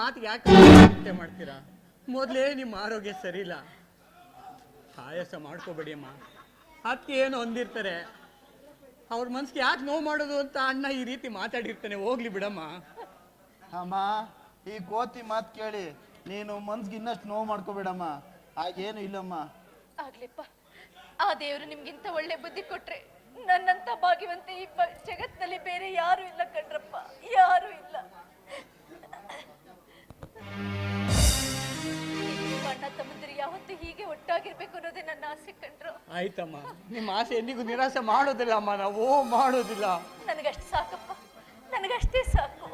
ಮಾತಿಗೆ ಯಾಕೆ ಮಾಡ್ತೀರಾ? ಮೊದಲೇ ನಿಮ್ಮ ಆರೋಗ್ಯ ಸರಿ ಇಲ್ಲ. ಆಯಾಸ ಮಾಡ್ಕೋಬೇಡಿ ಅಮ್ಮ. ಅದಕ್ಕೆ ಏನು ಅಂದಿರ್ತಾರೆ, ಅವ್ರ ಮನ್ಸಿಗೆ ಯಾಕೆ ನೋವು ಮಾಡೋದು ಅಂತ ಅಣ್ಣ ಈ ರೀತಿ ಮಾತಾಡಿರ್ತಾನೆ. ಹೋಗ್ಲಿ ಬಿಡಮ್ಮ. ಅಮ್ಮ, ಈ ಕೋತಿ ಮಾತು ಕೇಳಿ ನೀನು ಮನ್ಸಿಗೆ ಇನ್ನಷ್ಟು ನೋವು ಮಾಡ್ಕೋಬೇಡಮ್ಮ. ಹಾಗೇನು ಇಲ್ಲಮ್ಮ. ಆಗ್ಲಿಪ್ಪ, ಆ ದೇವರು ನಿಮ್ಗಿಂತ ಒಳ್ಳೆ ಬುದ್ಧಿ ಕೊಟ್ರೆ ನನ್ನಂತ ಭಾಗ್ಯವಂತ ಈ ಜಗತ್ತಿನಲ್ಲಿ ಬೇರೆ ಯಾರು ಇಲ್ಲ ಕಣ್ರಪ್ಪ, ಯಾರು ಇಲ್ಲ. ಅಣ್ಣ ತಮ್ಮಂದಿರು ಯಾವತ್ತೂ ಹೀಗೆ ಒಟ್ಟಾಗಿರ್ಬೇಕು ಅನ್ನೋದೇ ನನ್ನ ಆಸೆ ಕಣ್ರು. ಆಯ್ತಮ್ಮ, ನಿಮ್ಮ ಆಸೆ ಎಂದಿಗೂ ನಿರಾಸೆ ಮಾಡೋದಿಲ್ಲ ಅಮ್ಮ, ನಾವು ಮಾಡೋದಿಲ್ಲ. ನನಗಷ್ಟು ಸಾಕಪ್ಪ, ನನಗಷ್ಟೇ ಸಾಕು.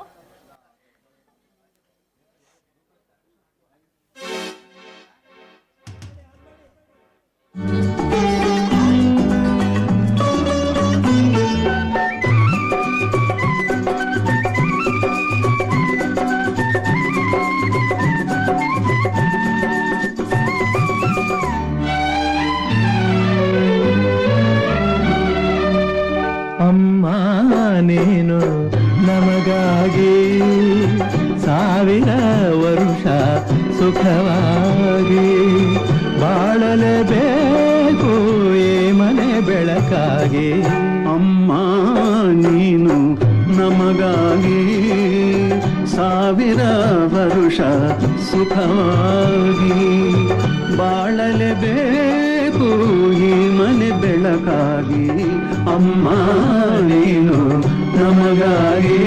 ನೀನು ನಮಗಾಗಿ ಸಾವಿರ ವರುಷ ಸುಖವಾಗಿ ಬಾಳಲೇಬೇಕು ಈ ಮನೆ ಬೆಳಕಾಗಿ. ಅಮ್ಮ ನೀನು ನಮಗಾಗಿ ಸಾವಿರ ವರುಷ ಸುಖವಾಗಿ ಬಾಳಲೇಬೇಕು ಈ ಮನೆ ಬೆಳಕಾಗಿ. ಅಮ್ಮ ನೀನು ನಮಗಾಗಿ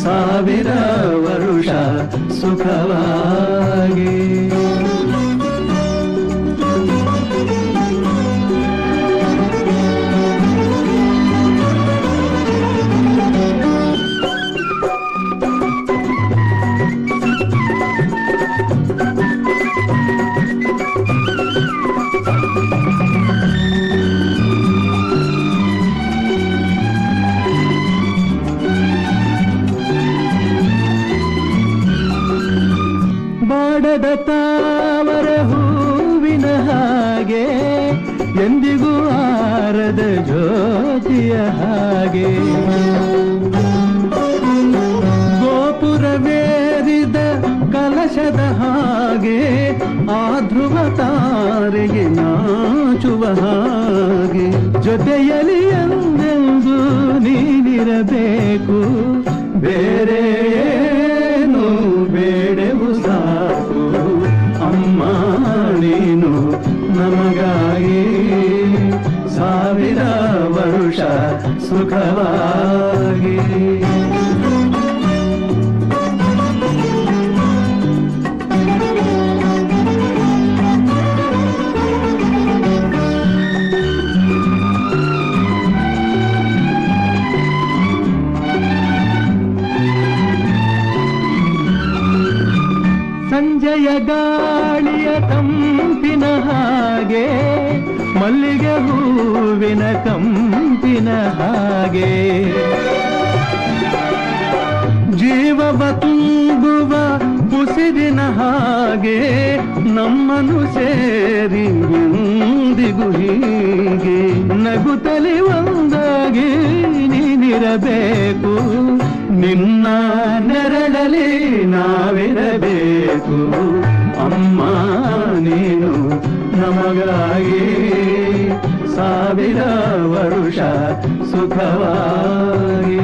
ಸಾವಿರ ವರುಷ ಸುಖವಾಗಿ. ಬಾಡದ ತಾವರ ಹೂವಿನ ಹಾಗೆ ಎಂದಿಗೂ ಆರದ ಜ್ಯೋತಿಯ ಹಾಗೆ ಗೋಪುರವೇರಿದ ಕಲಶದ ಹಾಗೆ ಆ ಧ್ರುವ ತಾರೆಗೆ ನಾಚುವ ಹಾಗೆ ಜೊತೆಯಲ್ಲಿ ಎಂದೆಂದು ನೀನಿರಬೇಕು. ಬೇರೆ ಏನು ಬೇಡವು ಸಾಕು. ಅಮ್ಮ ನೀನು ನಮಗಾಗಿ ಸಾವಿರ ವರುಷ ಸುಖವಾಗಿ. ಸಂಜೆಯ ಗಾಳಿಯ ತಂಪಿನ ಹಾಗೆ ಮಲ್ಲಿಗೆ ಹೂವಿನ ಕಂಪಿನ ಹಾಗೆ ಜೀವವ ತುಂಬುವ ಉಸಿರಿನ ಹಾಗೆ ನಮ್ಮನ್ನು ಸೇರಿ ಎಂದಿಗೂ ಹೀಗೆ ನಗುತ್ತಲಿ ಒಂದಾಗಿ ನೀನಿರಬೇಕು. ನಿನ್ನ ನೆರಳಲಿ ನಾವಿರಬೇಕು. ಅಮ್ಮ ನೀನು ನಮಗಾಗಿ ಸಾವಿರ ವರುಷ ಸುಖವಾಗಿ.